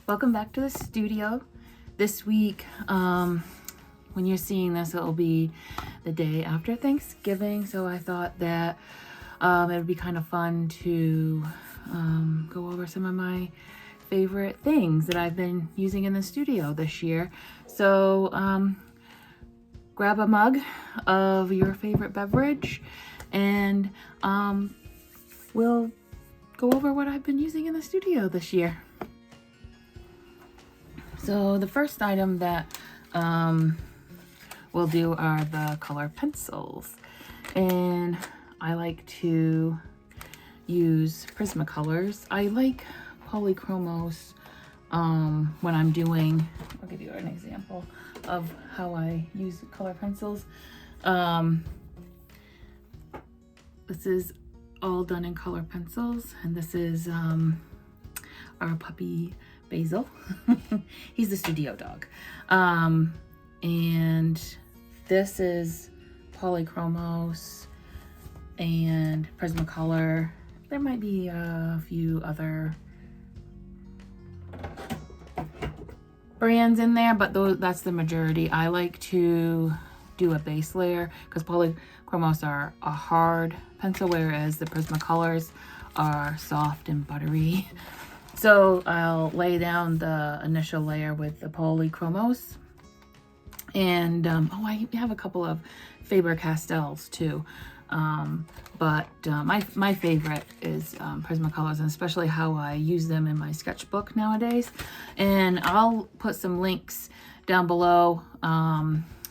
Welcome back to the studio. This week, when you're seeing this, it'll be the day after Thanksgiving. So I thought that it would be kind of fun to go over some of my favorite things that I've been using in the studio this year. So grab a mug of your favorite beverage and we'll go over what I've been using in the studio this year. So the first item that we'll do are the color pencils, and I like to use Prismacolors. I like Polychromos when I'm doing, I'll give you an example of how I use color pencils. This is all done in color pencils, and this is our puppy Basil. He's the studio dog. And this is Polychromos and Prismacolor. There might be a few other brands in there, but that's the majority. I like to do a base layer because Polychromos are a hard pencil, whereas the Prismacolors are soft and buttery. So I'll lay down the initial layer with the Polychromos. And I have a couple of Faber-Castells too. But my favorite is Prismacolors, and especially how I use them in my sketchbook nowadays. And I'll put some links down below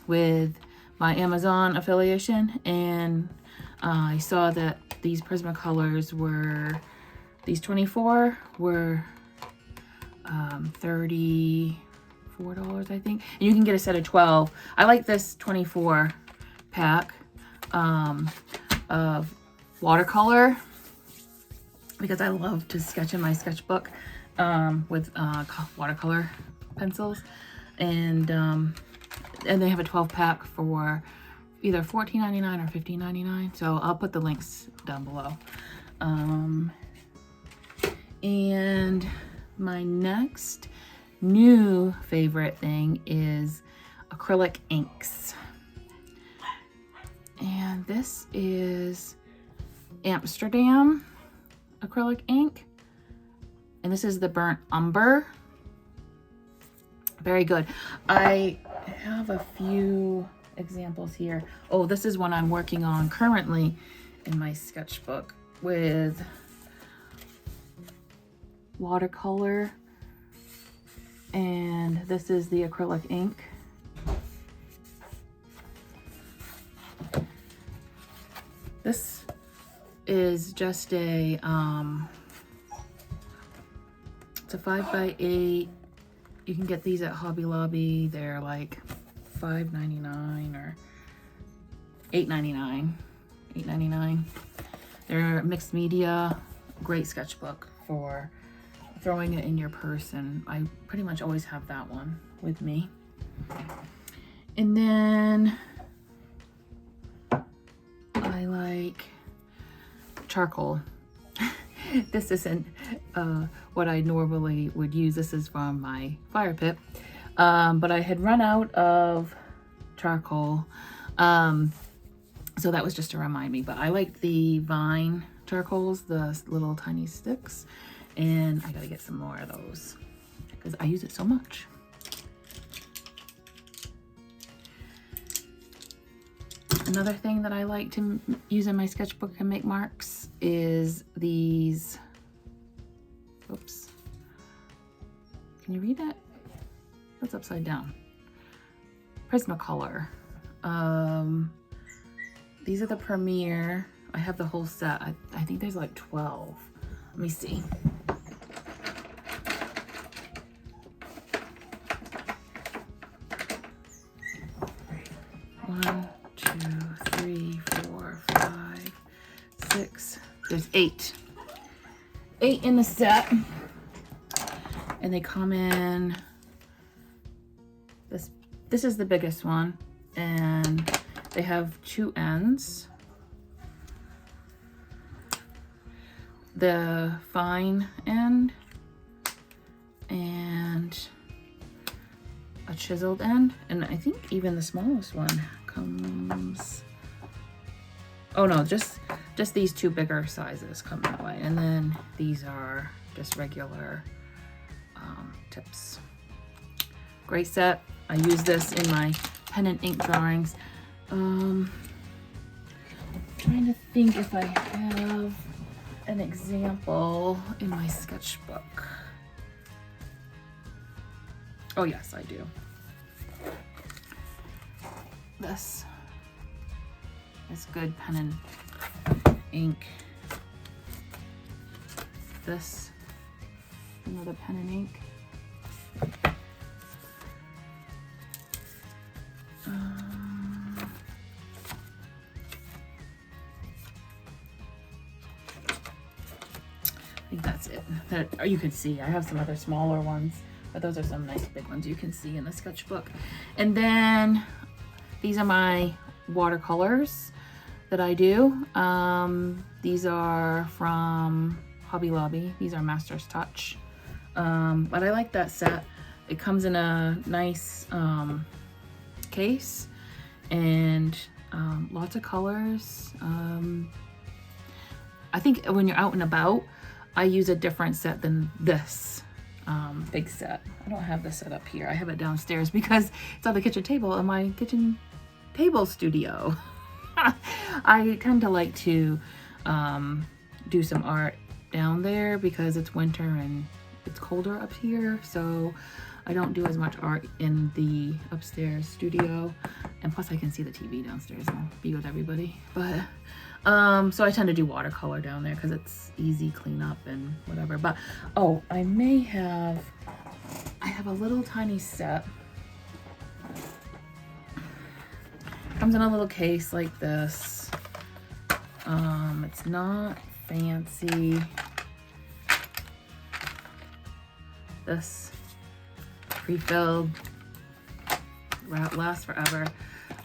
with my Amazon affiliation. And I saw that these Prismacolors were, these 24 were $34, I think. And you can get a set of 12. I like this 24 pack of watercolor because I love to sketch in my sketchbook with watercolor pencils. And they have a 12 pack for either $14.99 or $15.99. So I'll put the links down below. And my next new favorite thing is acrylic inks. And this is Amsterdam acrylic ink. And this is the burnt umber. Very good. I have a few examples here. Oh, this is one I'm working on currently in my sketchbook with watercolor, and this is the acrylic ink. This is just a it's a 5x8. You can get these at Hobby Lobby. They're like $5.99 or $8.99. They're mixed media, great sketchbook for throwing it in your purse, and I pretty much always have that one with me. And then I like charcoal. This isn't what I normally would use. This is from my fire pit, but I had run out of charcoal, so that was just to remind me. But I like the Vine charcoals, the little tiny sticks. And I gotta get some more of those because I use it so much. Another thing that I like to use in my sketchbook and make marks is these, oops, can you read that? That's upside down. Prismacolor. These are the Premier. I have the whole set. I think there's like 12. Let me see. 1, 2, 3, 4, 5, 6. There's 8. 8 in the set. And they come in, this is the biggest one, and they have 2 ends. The fine end and chiseled end, and I think even the smallest one comes, oh no, just these two bigger sizes come that way, and then these are just regular tips. Great set. I use this in my pen and ink drawings. I'm trying to think if I have an example in my sketchbook. Oh yes, I do. This is good pen and ink. This, another pen and ink. I think that's it. That you can see. I have some other smaller ones, but those are some nice big ones you can see in the sketchbook. And then these are my watercolors that I do. These are from Hobby Lobby. These are Master's Touch. But I like that set. It comes in a nice case and lots of colors. I think when you're out and about, I use a different set than this big set. I don't have this set up here. I have it downstairs because it's on the kitchen table in my kitchen table studio. I tend to like to do some art down there because it's winter and it's colder up here, so I don't do as much art in the upstairs studio, and plus I can see the TV downstairs and be with everybody. But so I tend to do watercolor down there because it's easy cleanup and whatever. But oh, I have a little tiny set. Comes in a little case like this. It's not fancy. This pre-filled, lasts forever.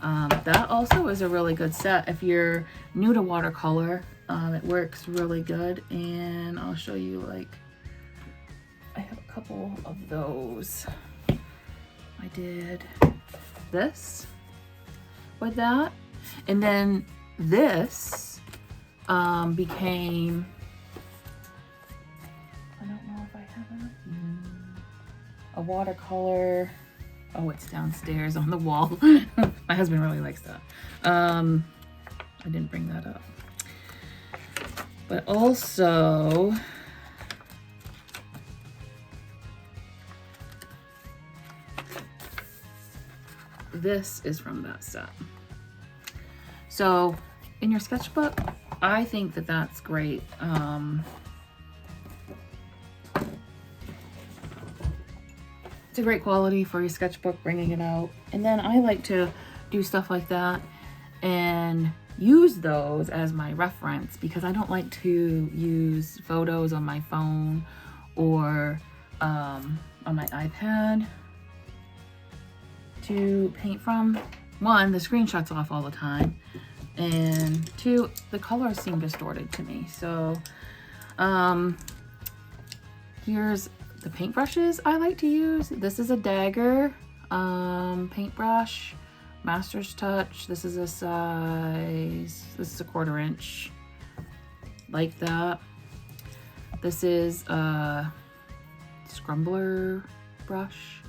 That also is a really good set if you're new to watercolor. It works really good, and I'll show you, like, I have a couple of those. I did this with that, and then this became, I don't know if I have a watercolor. Oh, it's downstairs on the wall. My husband really likes that. I didn't bring that up. But also, this is from that set. So in your sketchbook, I think that that's great. It's a great quality for your sketchbook, bringing it out. And then I like to do stuff like that and use those as my reference because I don't like to use photos on my phone or on my iPad to paint from. One, the screen shuts off all the time, and two, the colors seem distorted to me. So here's the paintbrushes I like to use. This is a Dagger paintbrush, Master's Touch. This is a size, this is a 1/4 inch, like that. This is a Scrumbler brush.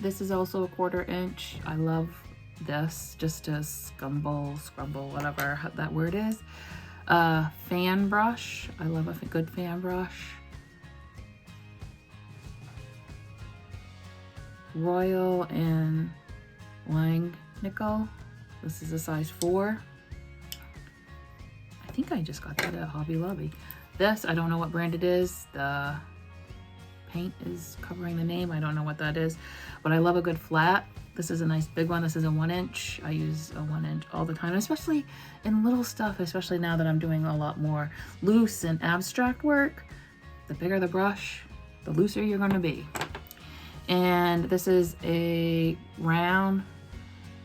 This is also a 1/4 inch. I love this, just to scrumble, whatever that word is. Fan brush. I love a good fan brush. Royal and Langnickel. This is a size 4. I think I just got that at Hobby Lobby. This, I don't know what brand it is. The paint is covering the name. I don't know what that is, but I love a good flat. This is a nice big one. This is a 1 inch. I use a 1 inch all the time, especially in little stuff, especially now that I'm doing a lot more loose and abstract work. The bigger the brush, the looser you're gonna be. And this is a round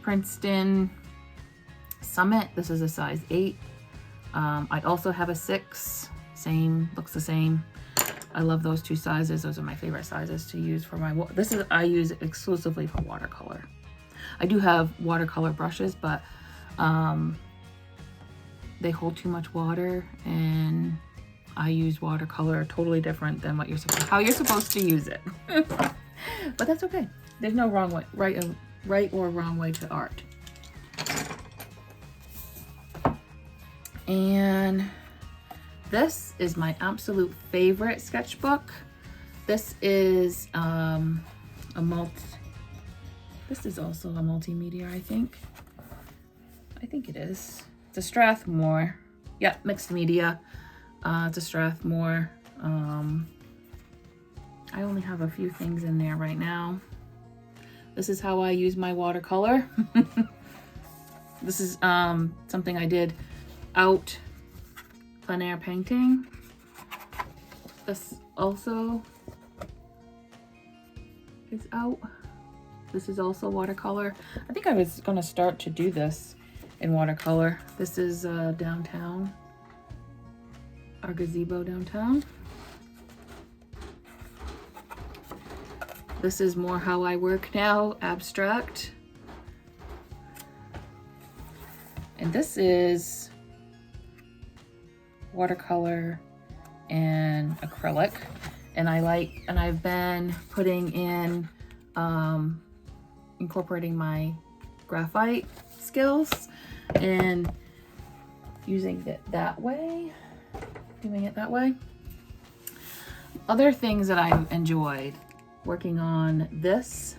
Princeton Summit. This is a size 8. I also have a 6, looks the same. I love those two sizes. Those are my favorite sizes to use for my, I use exclusively for watercolor. I do have watercolor brushes, but they hold too much water, and I use watercolor totally different than what how you're supposed to use it. But that's okay. There's no wrong way, right or wrong way to art. And this is my absolute favorite sketchbook. This is this is also a multimedia, I think. I think it is. It's a Strathmore. Yeah, mixed media. It's a Strathmore. I only have a few things in there right now. This is how I use my watercolor. This is something I did out plein air painting. This also is out. This is also watercolor. I think I was gonna start to do this in watercolor. This is downtown, our gazebo downtown. This is more how I work now, abstract. And this is watercolor and acrylic. And I've been putting in, incorporating my graphite skills and using it that way, doing it that way. Other things that I've enjoyed, working on this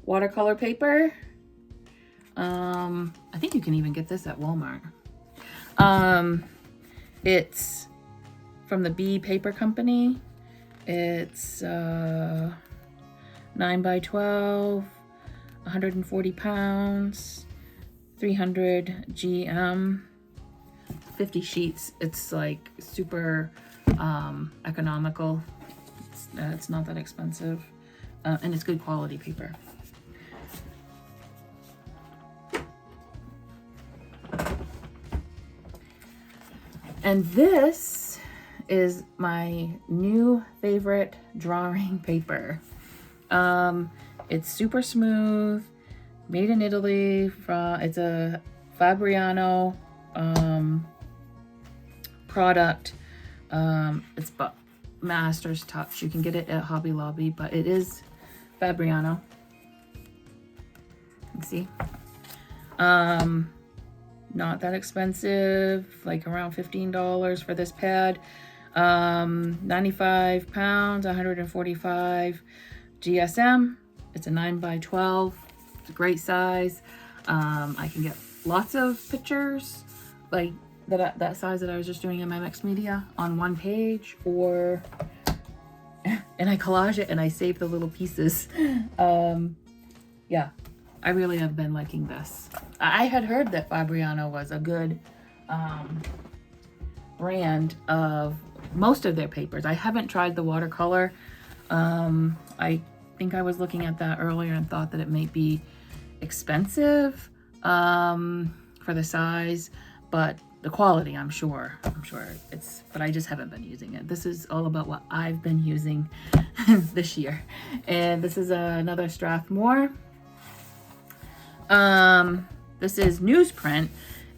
watercolor paper. I think you can even get this at Walmart. It's from the B Paper Company. It's 9 by 12, 140 pounds, 300 GM, 50 sheets. It's like super economical. It's not that expensive, and it's good quality paper. And this is my new favorite drawing paper. It's super smooth, made in Italy. It's a Fabriano product. It's Master's Touch. You can get it at Hobby Lobby, but it is Fabriano. You can see. Not that expensive, like around $15 for this pad. 95 pounds, 145 GSM. It's a 9 by 12. It's a great size. I can get lots of pictures like that size that I was just doing in my mixed media on one page, or and I collage it and I save the little pieces. Yeah, I really have been liking this. I had heard that Fabriano was a good brand of most of their papers. I haven't tried the watercolor. I think I was looking at that earlier and thought that it might be expensive for the size, but the quality, I'm sure it's, but I just haven't been using it. This is all about what I've been using this year. And this is another Strathmore. This is newsprint,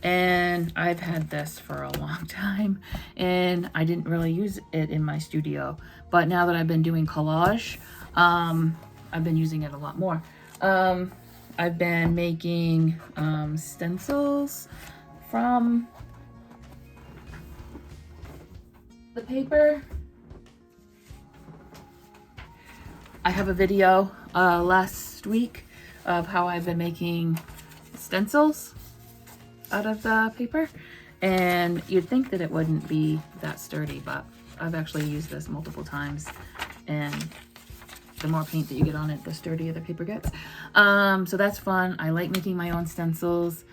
and I've had this for a long time, and I didn't really use it in my studio, but now that I've been doing collage, I've been using it a lot more. I've been making stencils from the paper. I have a video last week of how I've been making stencils out of the paper, and you'd think that it wouldn't be that sturdy, but I've actually used this multiple times, and the more paint that you get on it, the sturdier the paper gets. So that's fun. I like making my own stencils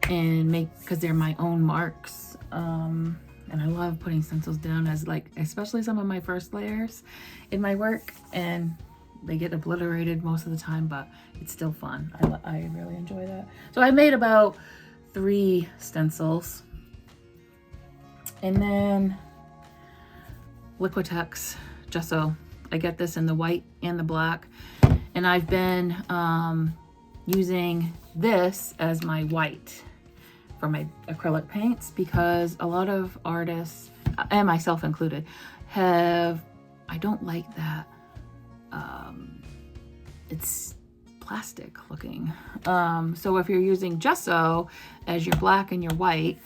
and because they're my own marks. And I love putting stencils down as especially some of my first layers in my work, and they get obliterated most of the time, but it's still fun. I really enjoy that. So I made about 3 stencils, and then Liquitex gesso. I get this in the white and the black, and I've been using this as my white for my acrylic paints, because a lot of artists, and myself included, I don't like that it's plastic looking. So if you're using gesso as your black and your white,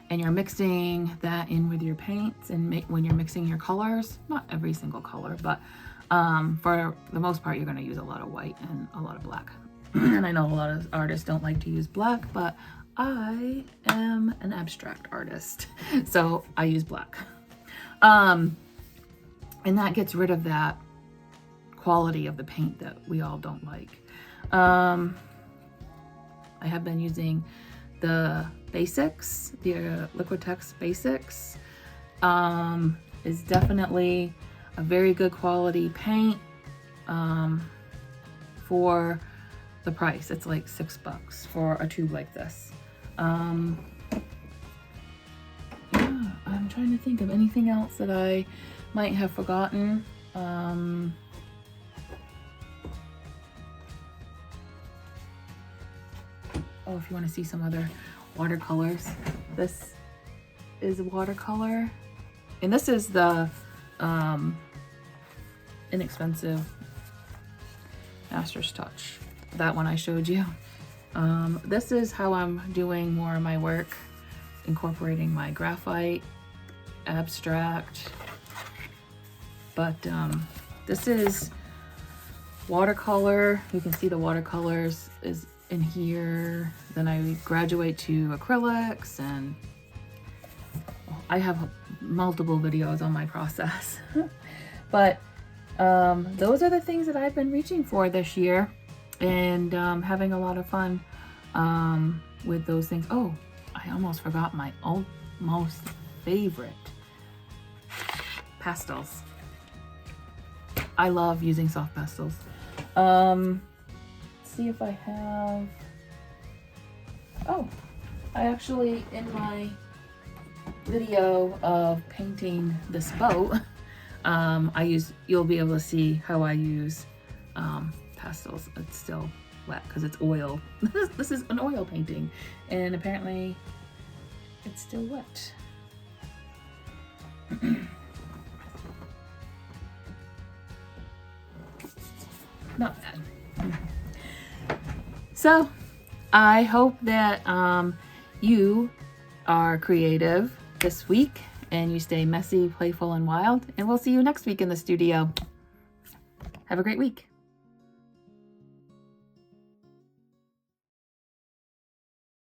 and you're mixing that in with your paints, and when you're mixing your colors, not every single color, but for the most part, you're going to use a lot of white and a lot of black. And I know a lot of artists don't like to use black, but I am an abstract artist, so I use black. And that gets rid of that quality of the paint that we all don't like. I have been using the basics, the Liquitex basics. Is definitely a very good quality paint for the price. It's like $6 for a tube like this. Yeah, I'm trying to think of anything else that I might have forgotten. Oh, if you want to see some other watercolors, this is watercolor, and this is the inexpensive Master's Touch, that one I showed you. This is how I'm doing more of my work, incorporating my graphite, abstract, but this is watercolor. You can see the watercolors is in here. Then I graduate to acrylics, and I have multiple videos on my process. But those are the things that I've been reaching for this year, and having a lot of fun with those things. Oh, I almost forgot my most favorite, pastels. I love using soft pastels. See if I have, oh, I actually, in my video of painting this boat, you'll be able to see how I use pastels. It's still wet because it's oil. This is an oil painting, and apparently it's still wet. Not bad. So I hope that you are creative this week, and you stay messy, playful, and wild. And we'll see you next week in the studio. Have a great week.